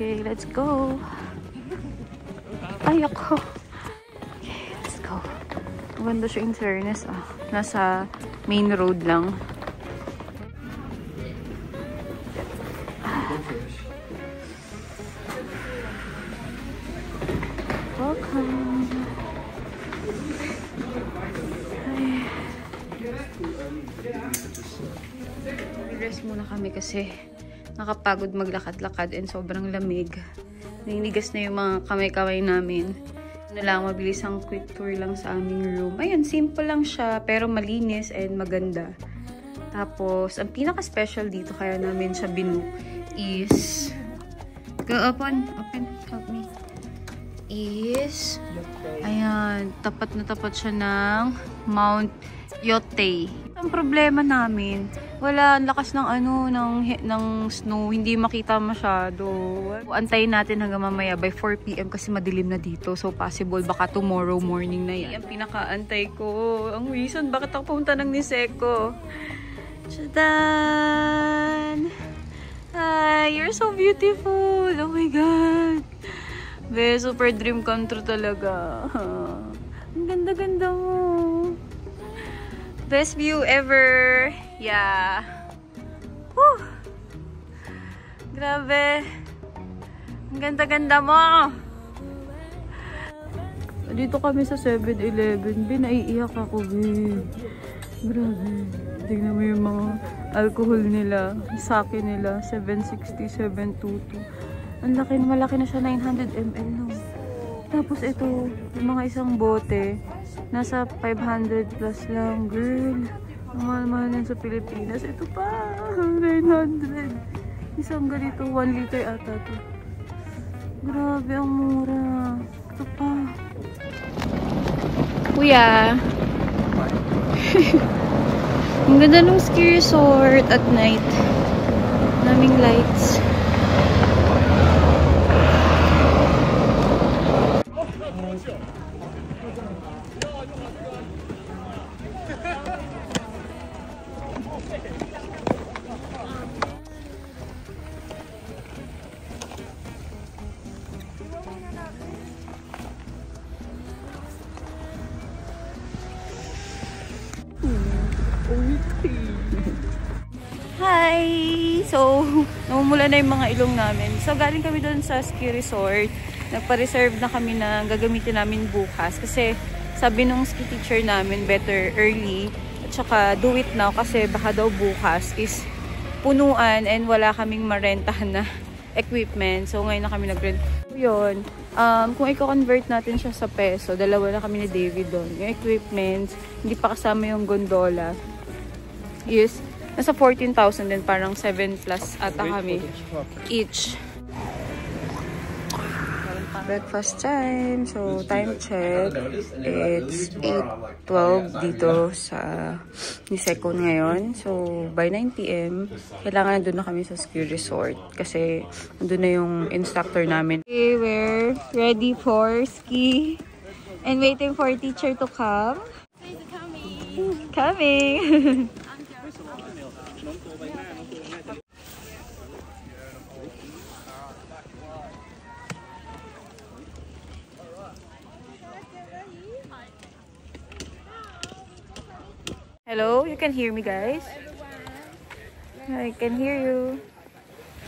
Okay, let's go. Ay, ako. Okay, let's go. Maganda siya in fairness. Nasa main road lang. Welcome. Ay. Rest muna kami kasi nakapagod maglakad-lakad and sobrang lamig. Naninigas na yung mga kamay-kamay namin. Mabilis ang quick tour lang sa aming room. Ayun, simple lang siya pero malinis and maganda. Tapos, ang pinaka-special dito kaya namin siya binook is open, help me. Ayan, tapat na tapat siya ng Mount Yote. Ang problema namin, wala, ang lakas ng ng snow, hindi makita masyado. Antayin natin hanggang mamaya by 4 PM kasi madilim na dito. So possible baka tomorrow morning na yan. Ang pinakaantay ko, ang reason bakit ako pumunta ng Niseko. Chadan! Hi, you're so beautiful! Oh my God! Be, super dream come true talaga. Ang ganda-ganda mo. Best view ever. Yeah. Whew. Grabe. Ang ganda-ganda mo. Dito kami sa 7-Eleven. Naiiyak ako, be. Grabe. Tingnan mo yung mga alcohol nila. Sake nila. 760, 722. Ang laki, malaki na siya, 900 ml no. Tapos ito, yung mga isang bote, nasa 500 plus lang, girl. Ang mahal-mahal yan sa Pilipinas. Ito pa, 900. Isang ganito, 1 liter ata to. Grabe, ang mura. Ito pa. Kuya. Ang ganda ng ski resort at night. Naming lights. Hi! So, namumula na yung mga ilong namin. So, galing kami doon sa ski resort. Nagpa-reserve na kami na gagamitin namin bukas. Kasi, sabi nung ski teacher namin, better early. At saka, do it now. Kasi baka daw bukas is punuan and wala kaming marentahan na equipment. So, ngayon na kami nag-rent. Yun. Kung i-convert natin siya sa peso, dalawa na kami ni David doon. Yung equipment, hindi pa kasama yung gondola. Yes. Nasa 14,000 din, parang 7 plus ata kami each. Breakfast time. So, time check. It's 8:12 dito sa Niseko ngayon. So, by 9 PM, kailangan nandun na kami sa ski resort. Kasi, nandun na yung instructor namin. Okay, we're ready for ski. And waiting for teacher to come. Coming! Hello, you can hear me, guys? I can hear you.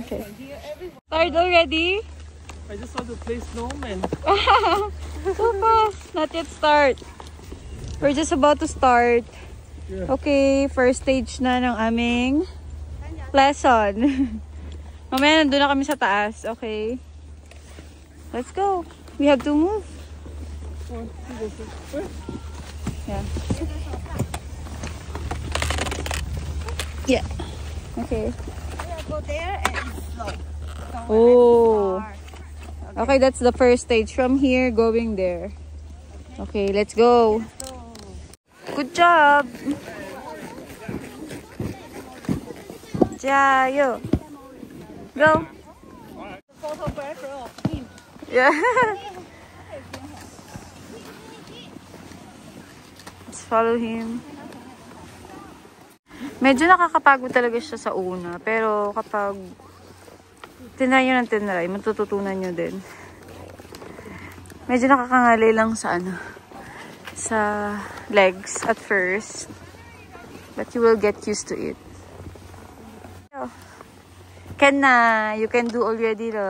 Okay. Start already? I just want to play snowman. So fast. Not yet start. We're just about to start. Okay, first stage na ng aming lesson. Mamaya nandun na kami sa taas. Okay. Let's go. We have to move. Yeah. Yeah. Okay. Go there and it's slow. Oh. Okay, that's the first stage. From here, going there. Okay, let's go. Good job. Jayo. Go. Photographer of him. Yeah. Let's follow him. Medyo nakakapagod talaga siya sa una. Pero kapag Tinry nyo ng tinry. Matututunan nyo din. Medyo nakakangalay lang sa sa legs at first. But you will get used to it. Can na. You can do already the...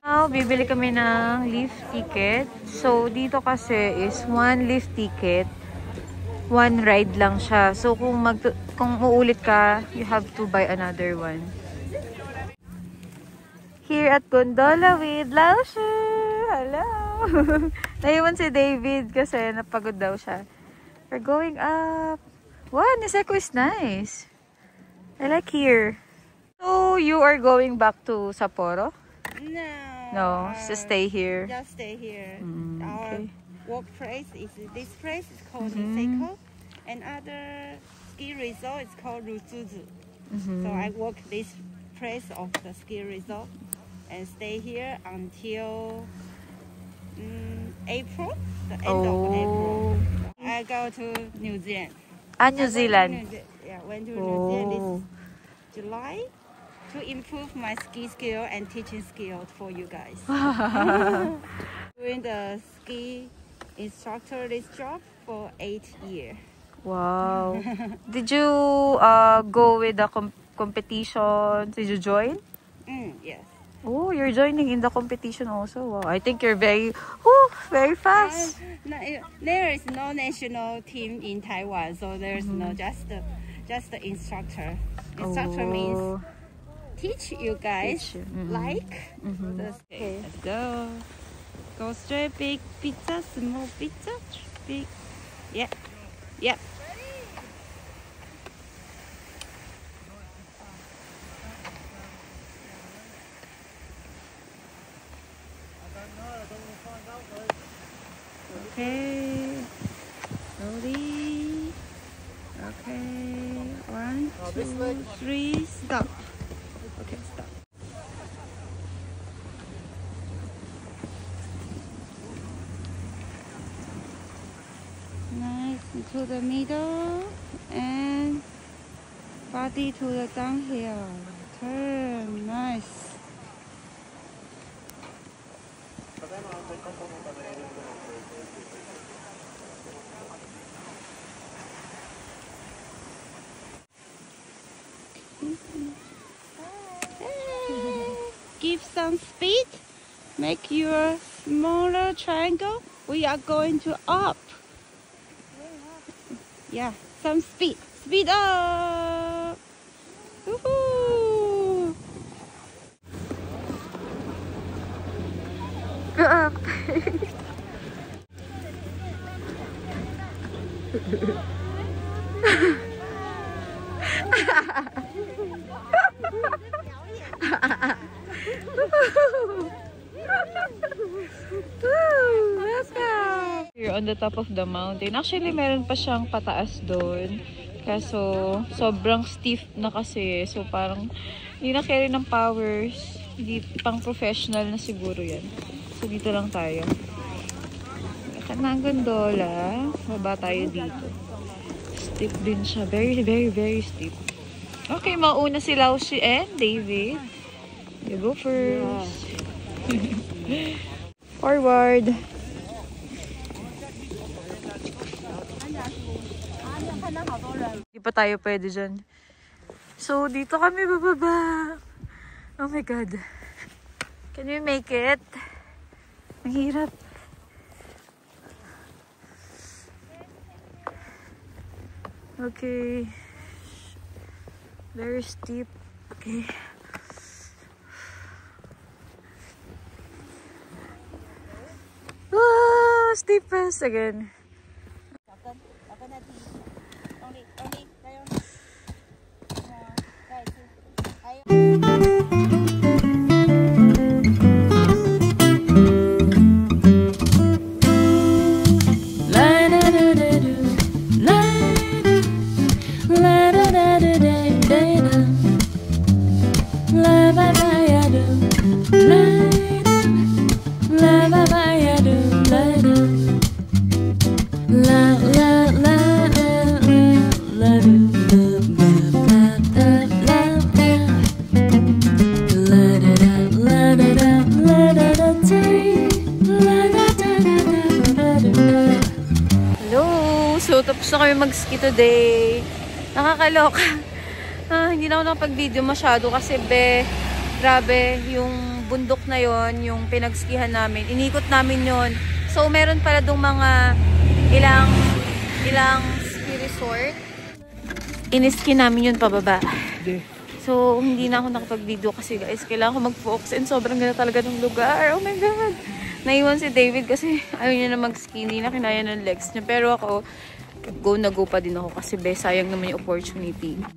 Now, bibili kami ng lift ticket. So, dito kasi is 1 lift ticket. 1 ride lang siya. So, kung uulit ka, you have to buy another one. Here at Gondola with Laoshu! Hello! Naiwan si David kasi napagod daw siya. We're going up. Wow, Niseko is nice. I like here. So, you are going back to Sapporo? No, just stay here. Just stay here. Okay. Our workplace is this place is called Niseko, and other ski resort is called Ruzuzu. So I work this place of the ski resort and stay here until April, the end of April. I go to New Zealand. New Zealand. Went to New Zealand this July. To improve my ski skill and teaching skill for you guys. Doing the ski instructor this job for 8 years. Wow. Did you go with the competition? Did you join? Yes. Oh, you're joining in the competition also. Wow. I think you're very fast. There is no national team in Taiwan, so there's no just the instructor. Instructor means teach you guys like the Okay, let's go. Go straight, big pizza, small pizza, big. Yep. Okay. Slowly. Okay. 1, 2, 3, stop. Okay, stop. Nice into the middle and body to the downhill. Turn, nice. Give some speed, make your smaller triangle. We are going to up. Yeah, some speed. Speed up. Woohoo! Go up. Let's go! Here on the top of the mountain. Actually, meron pa siyang pataas doon. Kaso, sobrang stiff na kasi. So, parang hindi na carry ng powers. Hindi pang professional na siguro yan. So, dito lang tayo. Kanang gondola. Baba tayo dito. Stiff din siya. Very, very, very stiff. Okay, mauna si Laoshi and David. You go first. Yeah. Forward. Hindi pa tayo pwede dyan. So, dito kami bababa. Oh my God. Can we make it? Ang hirap. Okay. Very steep. Okay. Oh, steepest again. So, tapos na kami mag-ski today. Nakakaloka. Hindi na ako nakapag-video masyado kasi grabe, yung bundok na yon, yung pinag-skihan namin. Inikot namin yon. So, meron pala dong mga ilang ski resort. Iniski namin yun pababa. So, hindi na ako nakapag-video kasi guys, kailangan ko mag-focus and sobrang ganda talaga ng lugar. Oh my God! Naiwan si David kasi ayaw niya na mag-ski. Hindi na kinaya ng legs niya. Pero ako, go na go pa din ako kasi sayang naman yung opportunity.